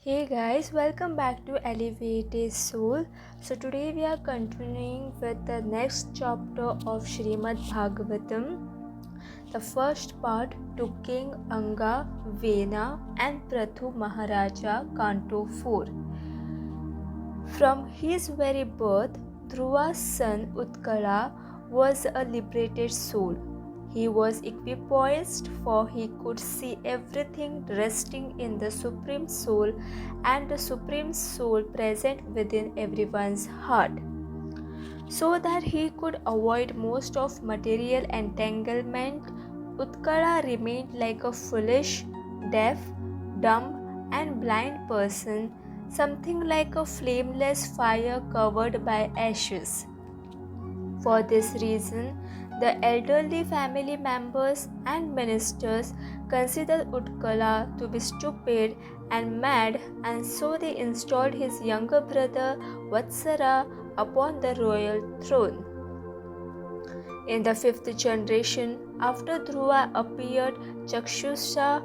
Hey guys, welcome back to Alleviated Soul. So today we are continuing with the next chapter of Srimad Bhagavatam, the first part to King Anga, Vena and Prthu Mahārāja, Canto 4. From his very birth, Dhruva's son Utkala was a liberated soul. He was equipoised, for he could see everything resting in the Supreme Soul and the Supreme Soul present within everyone's heart, so that he could avoid most of material entanglement. Utkala remained like a foolish, deaf, dumb and blind person, something like a flameless fire covered by ashes. For this reason, the elderly family members and ministers considered Utkala to be stupid and mad, and so they installed his younger brother Vatsara upon the royal throne. In the fifth generation after Dhruva appeared Chakshusha,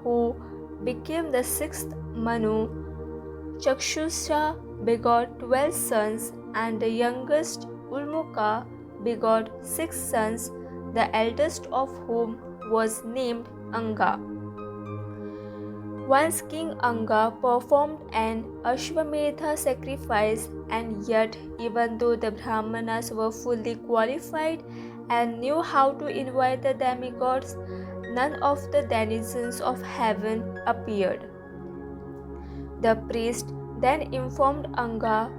who became the sixth Manu. Chakshusha begot 12 sons, and the youngest Ulmuka begot 6 sons, the eldest of whom was named Anga. Once King Anga performed an Ashwamedha sacrifice, and yet, even though the Brahmanas were fully qualified and knew how to invite the demigods, none of the denizens of heaven appeared. The priest then informed Anga,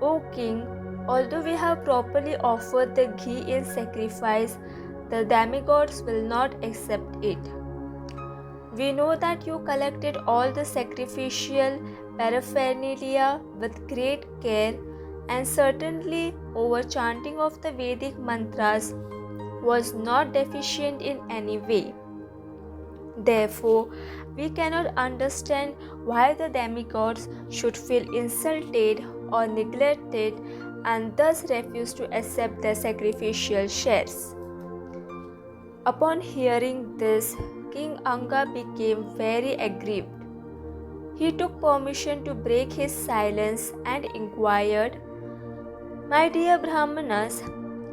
"O king, although we have properly offered the ghee in sacrifice, the demigods will not accept it. We know that you collected all the sacrificial paraphernalia with great care, and certainly over-chanting of the Vedic mantras was not deficient in any way. Therefore, we cannot understand why the demigods should feel insulted or neglected and thus refuse to accept their sacrificial shares." Upon hearing this, King Anga became very aggrieved. He took permission to break his silence and inquired, "My dear Brahmanas,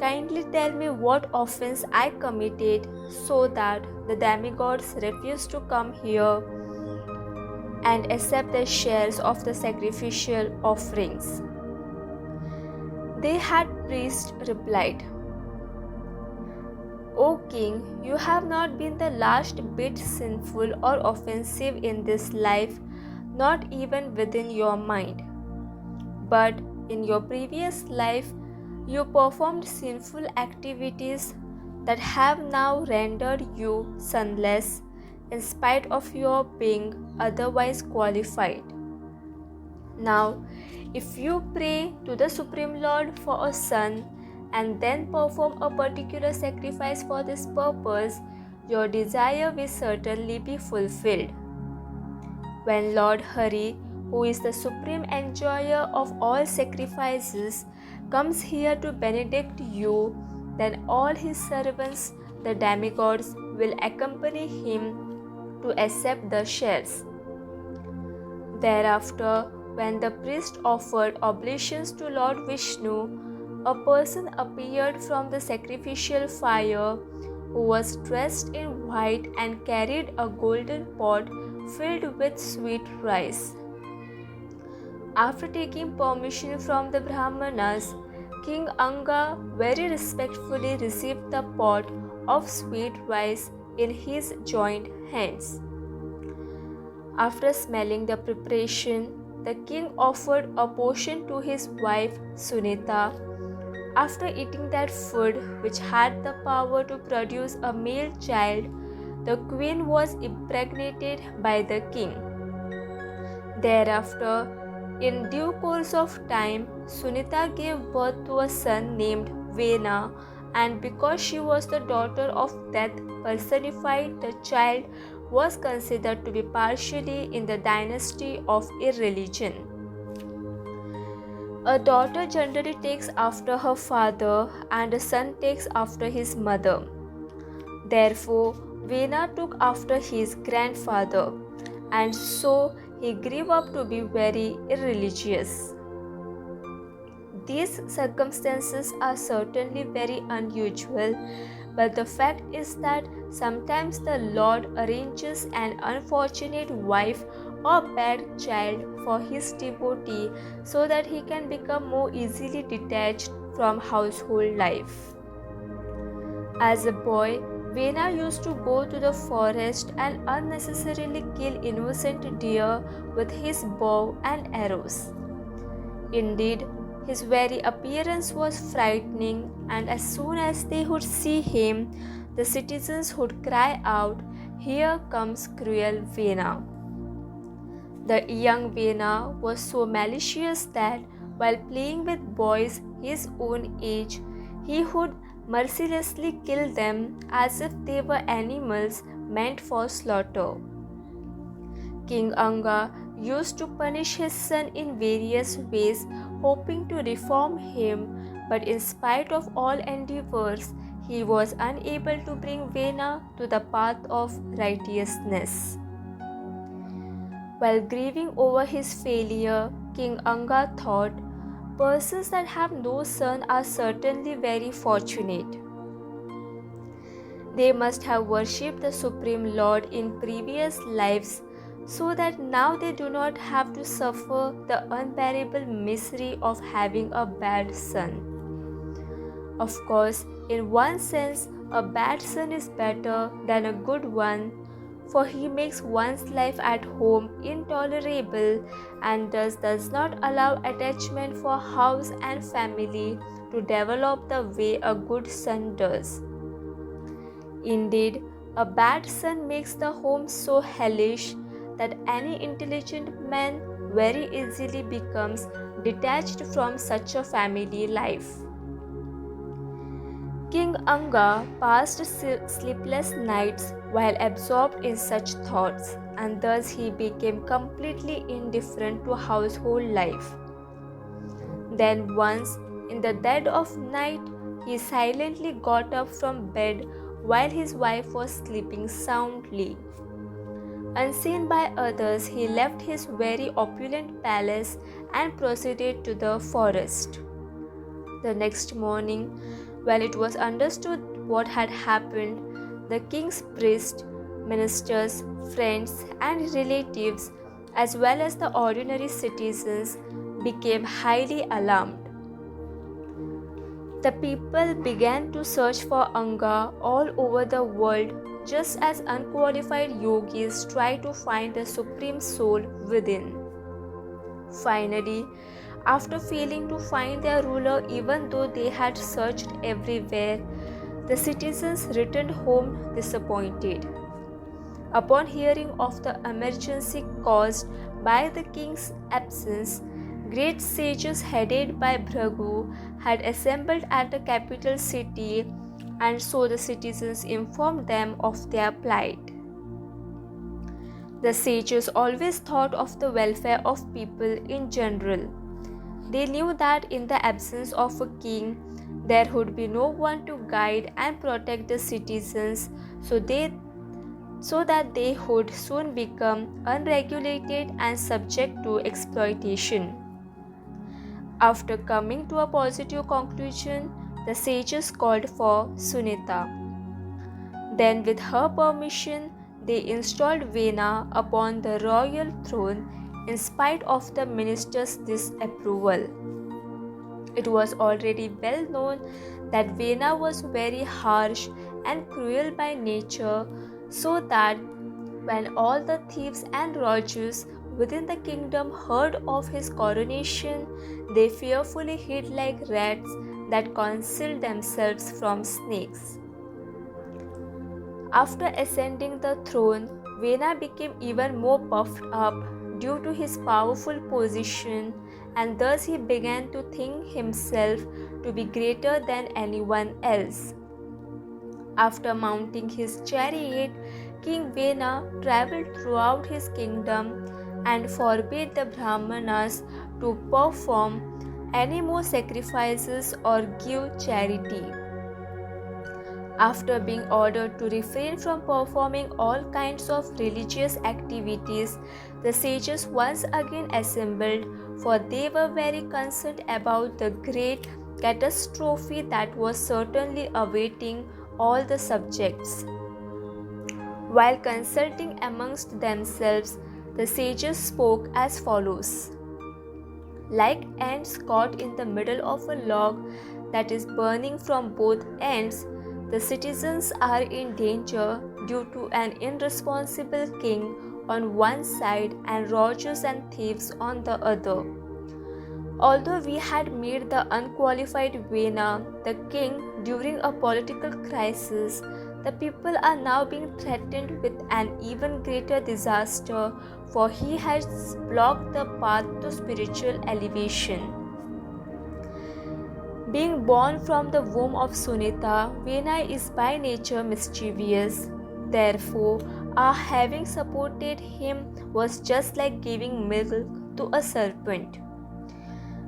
kindly tell me what offense I committed so that the demigods refuse to come here and accept the shares of the sacrificial offerings." The head priest replied, "O king, you have not been the last bit sinful or offensive in this life, not even within your mind. But in your previous life, you performed sinful activities that have now rendered you sonless, in spite of your being otherwise qualified. Now, if you pray to the Supreme Lord for a son and then perform a particular sacrifice for this purpose, your desire will certainly be fulfilled. When Lord Hari, who is the supreme enjoyer of all sacrifices, comes here to benedict you, then all his servants, the demigods, will accompany him to accept the shares." Thereafter, when the priest offered oblations to Lord Vishnu, a person appeared from the sacrificial fire who was dressed in white and carried a golden pot filled with sweet rice. After taking permission from the Brahmanas, King Anga very respectfully received the pot of sweet rice in his joined hands. After smelling the preparation, the king offered a portion to his wife Sunita. After eating that food, which had the power to produce a male child, the queen was impregnated by the king. Thereafter, in due course of time, Sunita gave birth to a son named Vena, and because she was the daughter of death personified, the child was considered to be partially in the dynasty of irreligion. A daughter generally takes after her father, and a son takes after his mother. Therefore, Vena took after his grandfather, and so he grew up to be very irreligious. These circumstances are certainly very unusual, but the fact is that sometimes the Lord arranges an unfortunate wife or bad child for his devotee so that he can become more easily detached from household life. As a boy, Vena used to go to the forest and unnecessarily kill innocent deer with his bow and arrows. Indeed, his very appearance was frightening, and as soon as they would see him, the citizens would cry out, "Here comes cruel Vena." The young Vena was so malicious that while playing with boys his own age, he would mercilessly kill them as if they were animals meant for slaughter. King Anga used to punish his son in various ways, hoping to reform him, but in spite of all endeavors, he was unable to bring Vena to the path of righteousness. While grieving over his failure, King Anga thought, "Persons that have no son are certainly very fortunate. They must have worshipped the Supreme Lord in previous lives, so that now they do not have to suffer the unbearable misery of having a bad son." Of course, in one sense, a bad son is better than a good one, for he makes one's life at home intolerable and thus does not allow attachment for house and family to develop the way a good son does. Indeed, a bad son makes the home so hellish that any intelligent man very easily becomes detached from such a family life. King Anga passed sleepless nights while absorbed in such thoughts, and thus he became completely indifferent to household life. Then once, in the dead of night, he silently got up from bed while his wife was sleeping soundly. Unseen by others, he left his very opulent palace and proceeded to the forest. The next morning, when it was understood what had happened, the king's priests, ministers, friends, and relatives, as well as the ordinary citizens, became highly alarmed. The people began to search for Anga all over the world, just as unqualified yogis try to find the supreme soul within. Finally, after failing to find their ruler even though they had searched everywhere, the citizens returned home disappointed. Upon hearing of the emergency caused by the king's absence, great sages headed by Prthu had assembled at the capital city, and so the citizens informed them of their plight. The sages always thought of the welfare of people in general. They knew that in the absence of a king, there would be no one to guide and protect the citizens, so that they would soon become unregulated and subject to exploitation. After coming to a positive conclusion, the sages called for Sunita. Then, with her permission, they installed Vena upon the royal throne in spite of the minister's disapproval. It was already well known that Vena was very harsh and cruel by nature, so that when all the thieves and rogues within the kingdom heard of his coronation, they fearfully hid like rats that conceal themselves from snakes. After ascending the throne, Vena became even more puffed up due to his powerful position, and thus he began to think himself to be greater than anyone else. After mounting his chariot, King Vena traveled throughout his kingdom and forbade the Brahmanas to perform any more sacrifices or give charity. After being ordered to refrain from performing all kinds of religious activities, the sages once again assembled, for they were very concerned about the great catastrophe that was certainly awaiting all the subjects. While consulting amongst themselves, the sages spoke as follows. Like ants caught in the middle of a log that is burning from both ends, the citizens are in danger due to an irresponsible king on one side and robbers and thieves on the other. Although we had made the unqualified Vena the king during a political crisis, the people are now being threatened with an even greater disaster, for he has blocked the path to spiritual elevation. Being born from the womb of Sunita, Vena is by nature mischievous. Therefore, our having supported him was just like giving milk to a serpent.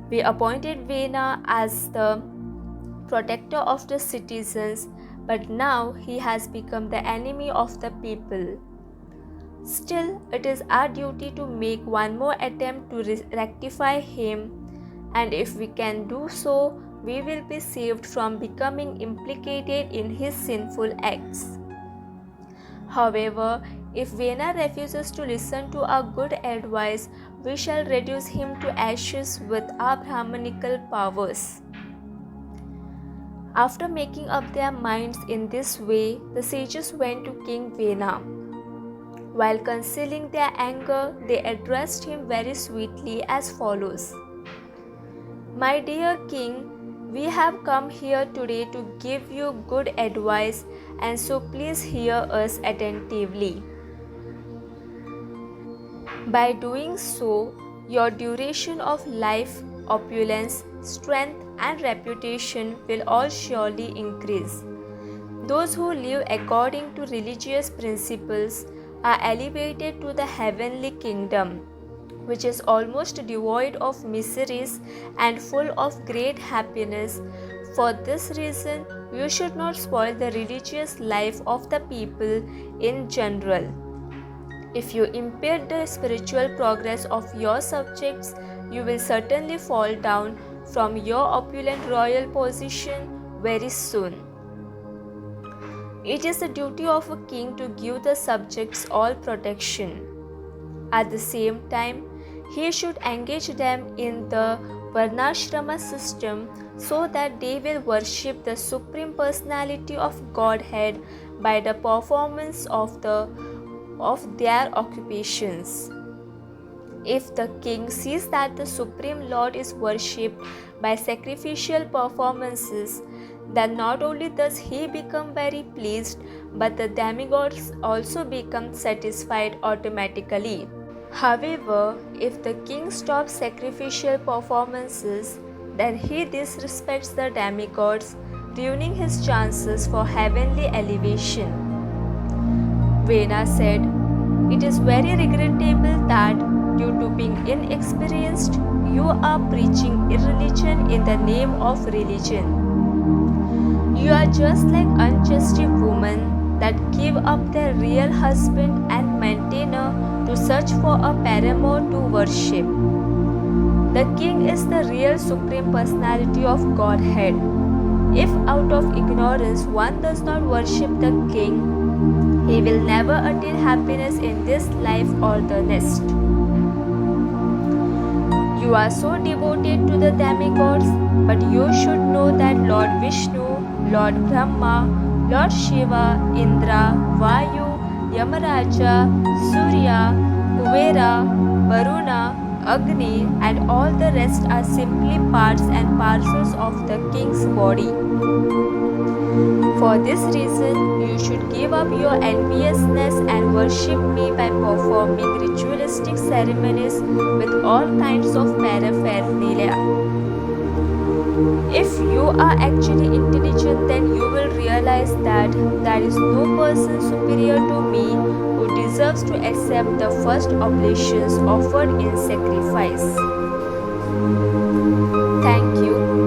We appointed Vena as the protector of the citizens, but now he has become the enemy of the people. Still, it is our duty to make one more attempt to rectify him, and if we can do so, we will be saved from becoming implicated in his sinful acts. However, if Vena refuses to listen to our good advice, we shall reduce him to ashes with our Brahmanical powers. After making up their minds in this way, the sages went to King Vena. While concealing their anger, they addressed him very sweetly as follows. My dear king, we have come here today to give you good advice, and so please hear us attentively. By doing so, your duration of life, opulence, strength, and reputation will all surely increase. Those who live according to religious principles are elevated to the heavenly kingdom, which is almost devoid of miseries and full of great happiness. For this reason, you should not spoil the religious life of the people in general. If you impair the spiritual progress of your subjects, you will certainly fall down from your opulent royal position very soon. It is the duty of a king to give the subjects all protection. At the same time, he should engage them in the Varnashrama system so that they will worship the Supreme Personality of Godhead by the performance of their occupations. If the king sees that the Supreme Lord is worshipped by sacrificial performances, then not only does he become very pleased, but the demigods also become satisfied automatically. However, if the king stops sacrificial performances, then he disrespects the demigods, ruining his chances for heavenly elevation. Vena said, "It is very regrettable that, due to being inexperienced, you are preaching irreligion in the name of religion. You are just like unchastity women that give up their real husband and maintainer to search for a paramour to worship. The king is the real Supreme Personality of Godhead. If out of ignorance one does not worship the king, he will never attain happiness in this life or the next. You are so devoted to the demigods, but you should know that Lord Vishnu, Lord Brahma, Lord Shiva, Indra, Vayu, Yamaraja, Surya, Kuvera, Varuna, Agni, and all the rest are simply parts and parcels of the king's body. For this reason, you should give up your enviousness and worship me by performing ritualistic ceremonies with all kinds of paraphernalia. If you are actually intelligent, then you will realize that there is no person superior to me who deserves to accept the first oblations offered in sacrifice. Thank you.